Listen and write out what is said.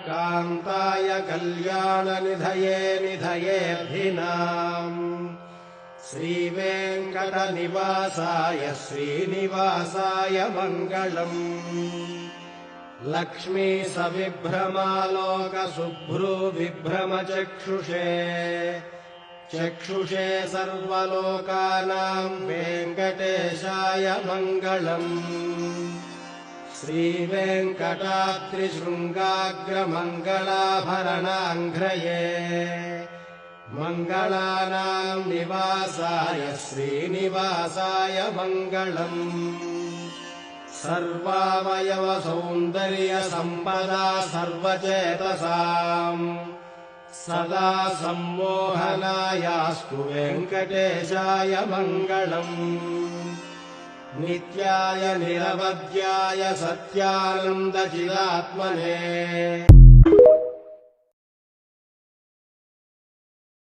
कान्ताय कल्याणनिधये निधयेऽर्थिनाम् श्रीवेङ्कटनिवासाय श्रीनिवासाय मङ्गलम् लक्ष्मी सविभ्रमालोकशुभ्रूविभ्रमचक्षुषे चक्षुषे सर्वलोकानाम् वेङ्कटेशाय मङ्गलम् श्रीवेङ्कटाद्रिशृङ्गाग्रमङ्गलाभरणाङ्घ्रये मङ्गलानाम् निवासाय श्रीनिवासाय मङ्गलम् सर्वावयवसौन्दर्यसम्पदा सर्वचेतसाम् सदा सम्मोहनायास्तु वेङ्कटेशाय मङ्गलम् नित्याय निरवध्याय सत्यानन्दचिदात्मने